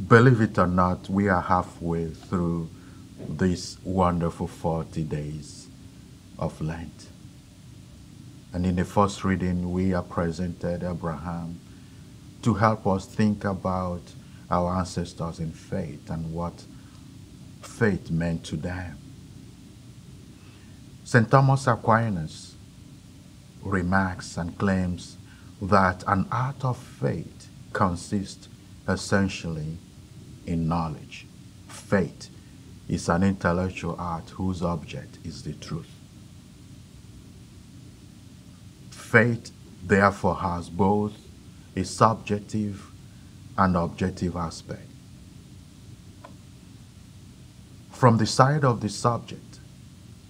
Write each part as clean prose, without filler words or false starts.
Believe it or not, we are halfway through these wonderful 40 days of Lent. And in the first reading, we are presented Abraham to help us think about our ancestors in faith and what faith meant to them. St. Thomas Aquinas remarks and claims that an art of faith consists essentially in knowledge. Faith is an intellectual art whose object is the truth. Faith, therefore, has both a subjective and objective aspect. From the side of the subject,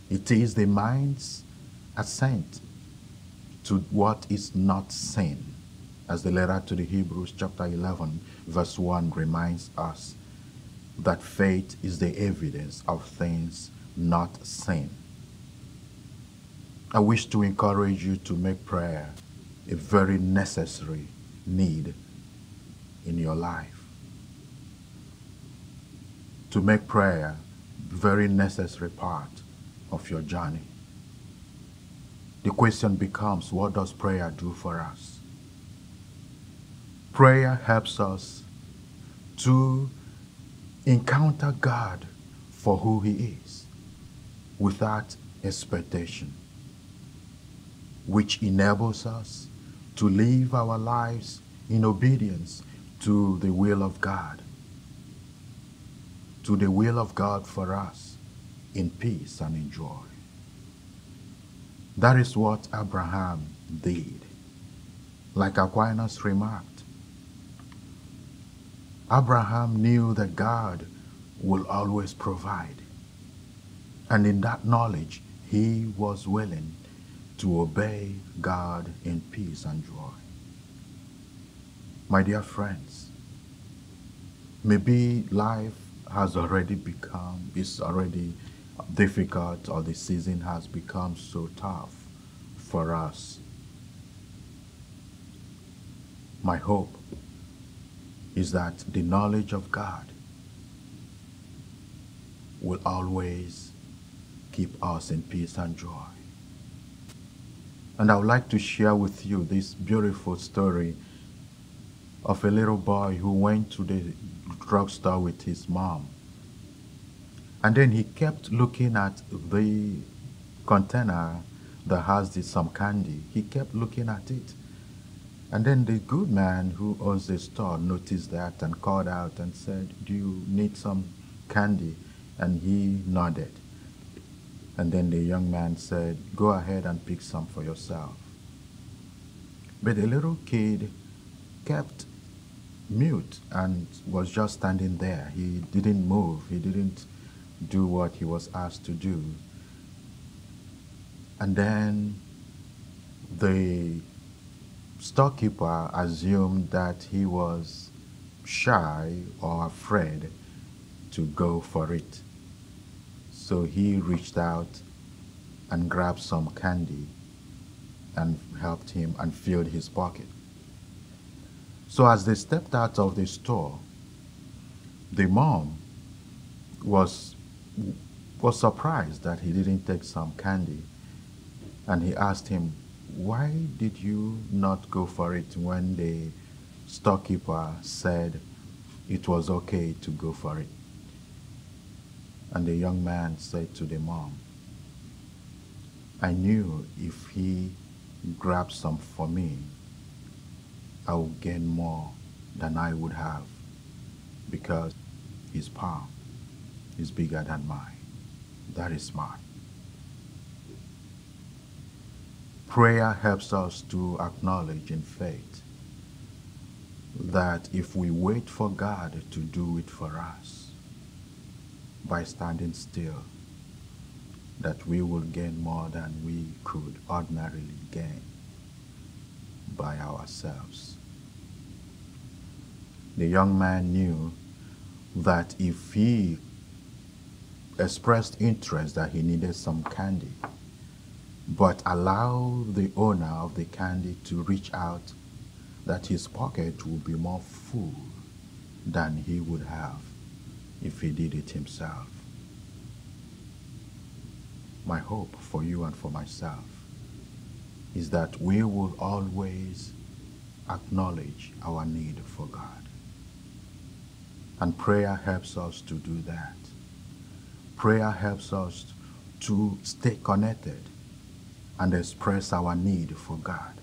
it is the mind's assent to what is not seen, as the letter to the Hebrews chapter 11 verse 1 reminds us that faith is the evidence of things not seen. I wish to encourage you to make prayer a very necessary need in your life. To make prayer a very necessary part of your journey. The question becomes, what does prayer do for us? Prayer helps us to encounter God for who He is without expectation, which enables us to live our lives in obedience to the will of God, to the will of God for us in peace and in joy. That is what Abraham did. Like Aquinas remarked, Abraham knew that God will always provide. And in that knowledge, he was willing to obey God in peace and joy. My dear friends, maybe life is already difficult, or the season has become so tough for us. My hope is that the knowledge of God will always keep us in peace and joy. And I would like to share with you this beautiful story of a little boy who went to the drugstore with his mom. And then he kept looking at the container that has some candy. He kept looking at it. And then the good man who owns the store noticed that and called out and said, "Do you need some candy?" And he nodded. And then the young man said, "Go ahead and pick some for yourself." But the little kid kept mute and was just standing there. He didn't move. He didn't do what he was asked to do. And then the storekeeper assumed that he was shy or afraid to go for it. So he reached out and grabbed some candy and helped him and filled his pocket. So as they stepped out of the store, the mom was surprised that he didn't take some candy. And he asked him, "Why did you not go for it when the storekeeper said it was okay to go for it?" And the young man said to the mom, "I knew if he grabbed some for me, I would gain more than I would have, because his palm is bigger than mine." That is smart. Prayer helps us to acknowledge in faith that if we wait for God to do it for us by standing still, that we will gain more than we could ordinarily gain by ourselves. The young man knew that if he expressed interest that he needed some candy, but allow the owner of the candy to reach out, that his pocket will be more full than he would have if he did it himself. My hope for you and for myself is that we will always acknowledge our need for God. And prayer helps us to do that. Prayer helps us to stay connected and express our need for God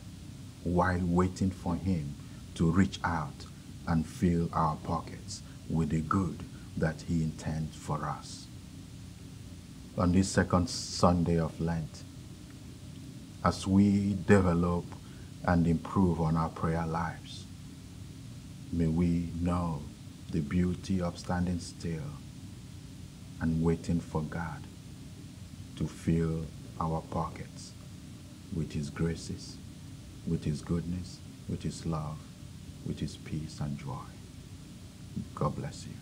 while waiting for Him to reach out and fill our pockets with the good that He intends for us. On this second Sunday of Lent, as we develop and improve on our prayer lives, may we know the beauty of standing still and waiting for God to fill our pockets with His graces, with His goodness, with His love, with His peace and joy. God bless you.